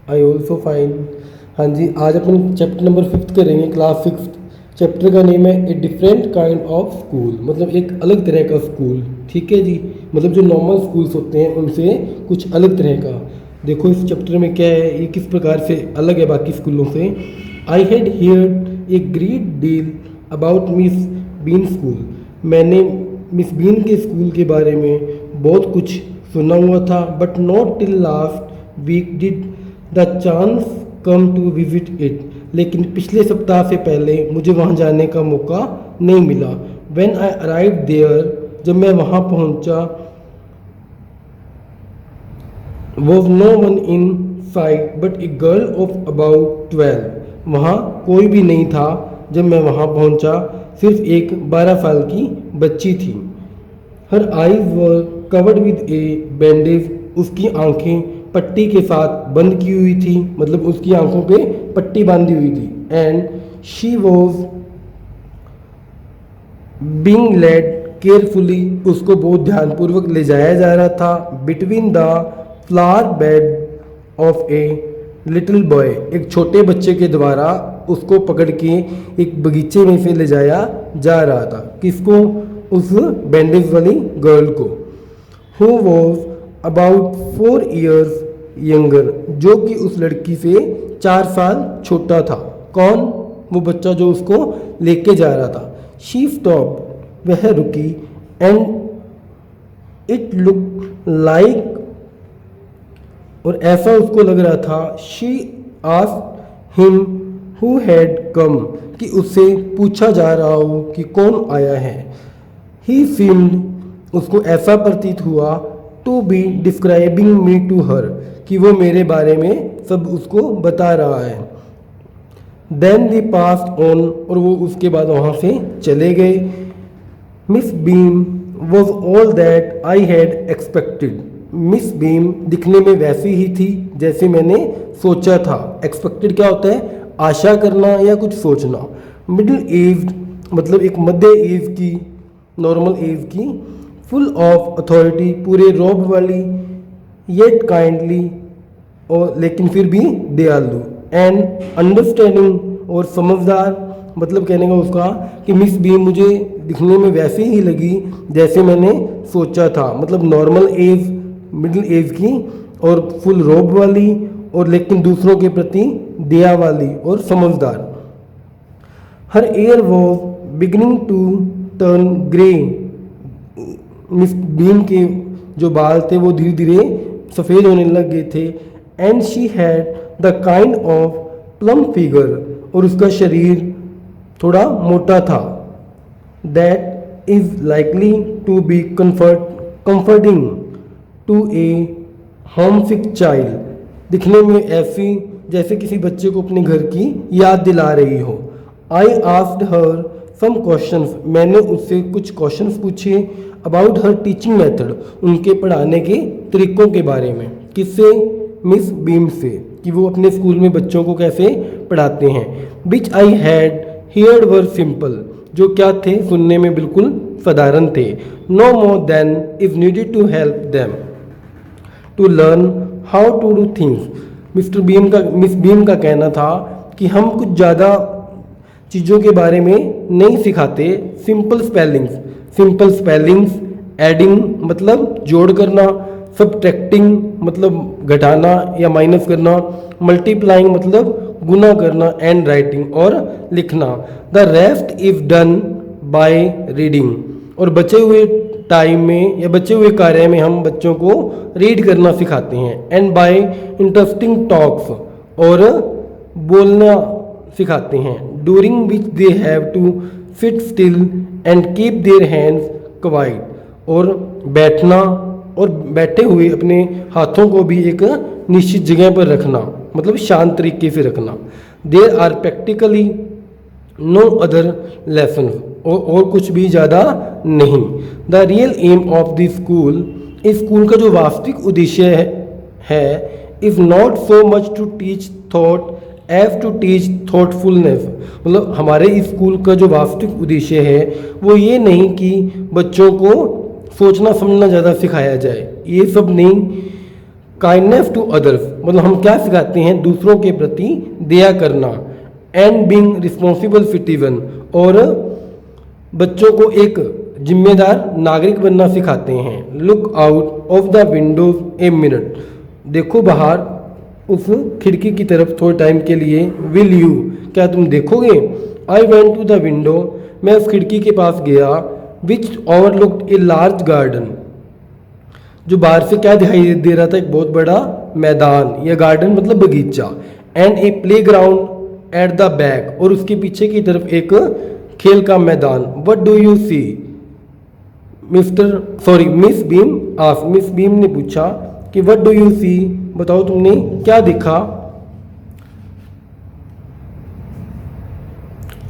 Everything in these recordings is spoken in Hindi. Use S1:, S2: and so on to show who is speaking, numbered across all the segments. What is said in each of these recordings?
S1: I also fine. हाँ जी, आज अपन चैप्टर नंबर 5 करेंगे, क्लास 6। चैप्टर का नेम है a different kind of school, मतलब एक अलग तरह का स्कूल। ठीक है जी, मतलब जो नॉर्मल स्कूल्स होते हैं उनसे कुछ अलग तरह का। देखो इस चैप्टर में क्या है, ये किस प्रकार से अलग है बाकी स्कूलों से। I had heard a great deal about Miss Beam school. मैंने मिस बीन के स्कूल के बारे में बहुत कुछ सुना हुआ था, but not till last week did the chance come to visit it. लेकिन पिछले सप्ताह से पहले मुझे वहाँ जाने का मौका नहीं मिला। व्हेन आई अराइव देयर, जब मैं वहाँ पहुँचा, was no one in sight but a girl of about 12। वहाँ कोई भी नहीं था जब मैं वहाँ पहुँचा, सिर्फ एक 12 साल की बच्ची थी। Her eyes were covered with A bandage. उसकी आंखें पट्टी के साथ बंद की हुई थी, मतलब उसकी आंखों पे पट्टी बांधी हुई थी। And she was being led carefully. उसको बहुत ध्यानपूर्वक ले जाया जा रहा था। Between the flower bed of a little boy. एक छोटे बच्चे के द्वारा उसको पकड़ के एक बगीचे में से ले जाया जा रहा था। किसको? उस बैंडेज वाली गर्ल को। Who was about 4 years younger, जो कि उस लड़की से 4 साल छोटा था। कौन? वो बच्चा जो उसको लेके जा रहा था। शी स्टॉप, वह रुकी। एंड इट लुक लाइक, और ऐसा उसको लग रहा था। She asked him who had come, कि उससे पूछा जा रहा हो कि कौन आया है। ही सीम्ड, उसको ऐसा प्रतीत हुआ, to be describing me to her, कि वो मेरे बारे में सब उसको बता रहा है। देन दी पास्ट ऑन, और वो उसके बाद वहाँ से चले गए। Miss beam was all that I had expected. Miss beam दिखने में वैसी ही थी जैसे मैंने सोचा था। एक्सपेक्टेड क्या होता है? आशा करना या कुछ सोचना। मिडिल एज, मतलब एक मध्य एज की, नॉर्मल एज की। फुल ऑफ अथॉरिटी, पूरे रौब वाली। येट काइंडली, और लेकिन फिर भी दयालु। एंड अंडरस्टैंडिंग, और समझदार। मतलब कहने का उसका कि मिस बी मुझे दिखने में वैसी ही लगी जैसे मैंने सोचा था, मतलब नॉर्मल एज, मिडिल एज की, और फुल रौब वाली, और लेकिन दूसरों के प्रति दया वाली और समझदार। Her hair was beginning to turn grey. Miss Beam के जो बाल थे वो धीरे धीरे सफ़ेद होने लग गए थे। And she had the kind of plum figure, और उसका शरीर थोड़ा मोटा था। That is likely to be comforting to a homesick child. दिखने में ऐसी जैसे किसी बच्चे को अपने घर की याद दिला रही हो। I asked her some questions, मैंने उससे कुछ क्वेश्चंस पूछे। अबाउट हर टीचिंग मेथड, उनके पढ़ाने के तरीक़ों के बारे में। किससे? मिस बीम से, कि वो अपने स्कूल में बच्चों को कैसे पढ़ाते हैं। Which I had heard were simple, जो क्या थे? सुनने में बिल्कुल साधारण थे। No more than is needed to help them to learn how to do things. Miss Beam का कहना था कि हम कुछ ज़्यादा चीज़ों के बारे में नहीं सिखाते। सिंपल स्पेलिंग्स, एडिंग मतलब जोड़ करना, सबट्रैक्टिंग मतलब घटाना या माइनस करना, मल्टीप्लाइंग मतलब गुना करना, एंड राइटिंग और लिखना। The rest is done by reading, और बचे हुए टाइम में या बचे हुए कार्य में हम बच्चों को रीड करना सिखाते हैं। एंड बाय इंटरेस्टिंग टॉक्स, और बोलना सिखाते हैं। During which they have to sit still and keep their hands quiet, और बैठना, और बैठे हुए अपने हाथों को भी एक निश्चित जगह पर रखना, मतलब शांत तरीके से रखना। There are practically no other lesson, और कुछ भी ज़्यादा नहीं। The real aim of the school, इस स्कूल का जो वास्तविक उद्देश्य है is not so much to teach thought as to teach thoughtfulness. मतलब हमारे इस स्कूल का जो वास्तविक उद्देश्य है वो ये नहीं कि बच्चों को सोचना समझना ज़्यादा सिखाया जाए, ये सब नहीं। काइंडनेस टू अदर्स, मतलब हम क्या सिखाते हैं, दूसरों के प्रति दया करना। एंड बीइंग रिस्पॉन्सिबल सिटीजन, और बच्चों को एक जिम्मेदार नागरिक बनना सिखाते हैं। Look out of the Windows a minute, देखो बाहर उस खिड़की की तरफ थोड़े टाइम के लिए। विल यू, क्या तुम देखोगे। I went to the window, मैं उस खिड़की के पास गया। Which overlooked a large garden, जो बाहर से क्या दिखाई दे रहा था, एक बहुत बड़ा मैदान या गार्डन मतलब बगीचा। And a playground at the back, और उसके पीछे की तरफ एक खेल का मैदान। What do you see Miss Beam asked, Miss Beam ने पूछा कि व्हाट डू यू सी, बताओ तुमने क्या देखा।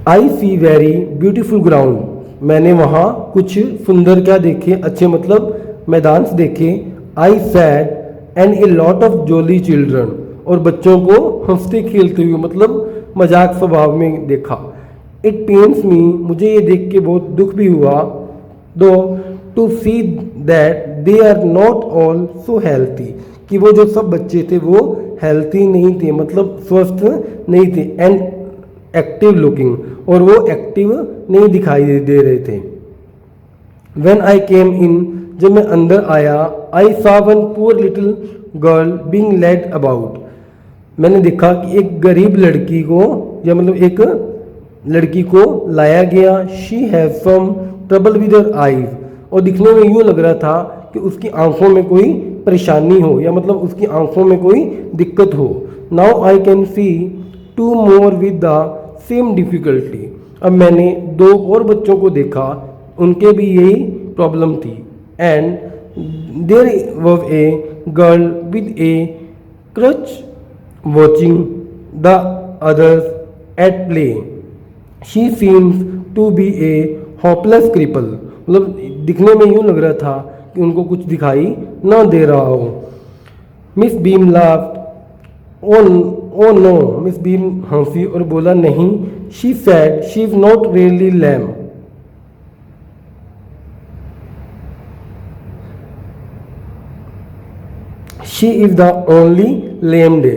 S1: आई सी वेरी ब्यूटीफुल ग्राउंड, मैंने वहाँ कुछ सुंदर क्या देखे, अच्छे मतलब मैदान देखे। आई sad and a lot of jolly children, और बच्चों को हंसते खेलते हुए मतलब मजाक स्वभाव में देखा। इट पेन्स मी, मुझे ये देख के बहुत दुख भी हुआ, दो to see that they are not all so healthy, कि वो जो सब बच्चे थे वो हेल्थी नहीं थे, मतलब स्वस्थ नहीं थे। एंड एक्टिव लुकिंग, और वो एक्टिव नहीं दिखाई दे रहे थे। व्हेन आई केम इन, जब मैं अंदर आया। I saw one poor little girl being led about, मैंने देखा कि एक गरीब लड़की को या मतलब एक लड़की को लाया गया। She have some trouble with her eyes, और दिखने में यूँ लग रहा था कि उसकी आंखों में कोई परेशानी हो या मतलब उसकी आंखों में कोई दिक्कत हो। Now I can see two more with the same difficulty, अब मैंने दो और बच्चों को देखा, उनके भी यही प्रॉब्लम थी। And there was a girl with a crutch watching the others at play, she seems to be a hopeless cripple, मतलब दिखने में यूँ लग रहा था कि उनको कुछ दिखाई ना दे रहा हो। Miss Beam laughed, oh no, Miss Beam हंसी और बोला नहीं। She said she is not really lame, she is the only lame day,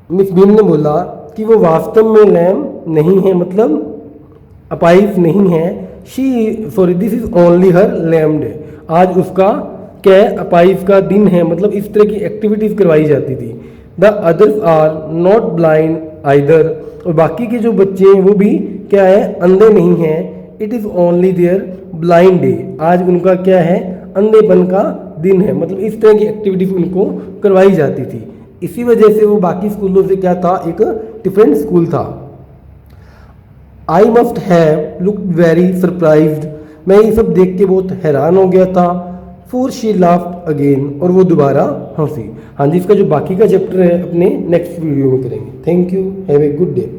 S1: Miss Beam ने बोला कि वो वास्तव में लैम नहीं है, मतलब अपाइस नहीं है। This is only her lame day, आज उसका क्या है, अपाइस का दिन है, मतलब इस तरह की एक्टिविटीज करवाई जाती थी। The others are not blind either, और बाकी के जो बच्चे हैं वो भी क्या है, अंधे नहीं हैं। It is only their blind day, आज उनका क्या है, अंधेपन का दिन है, मतलब इस तरह की एक्टिविटीज उनको करवाई जाती थी। इसी वजह से वो बाकी स्कूलों से क्या था, एक डिफरेंट स्कूल था। I must have look very surprised, मैं ये सब देख के बहुत हैरान हो गया था। फोर शी लाफ्ड अगेन, और वो दोबारा हंसी। हाँ जी, इसका जो बाकी का चैप्टर है अपने नेक्स्ट वीडियो में करेंगे। Thank you, have a good day.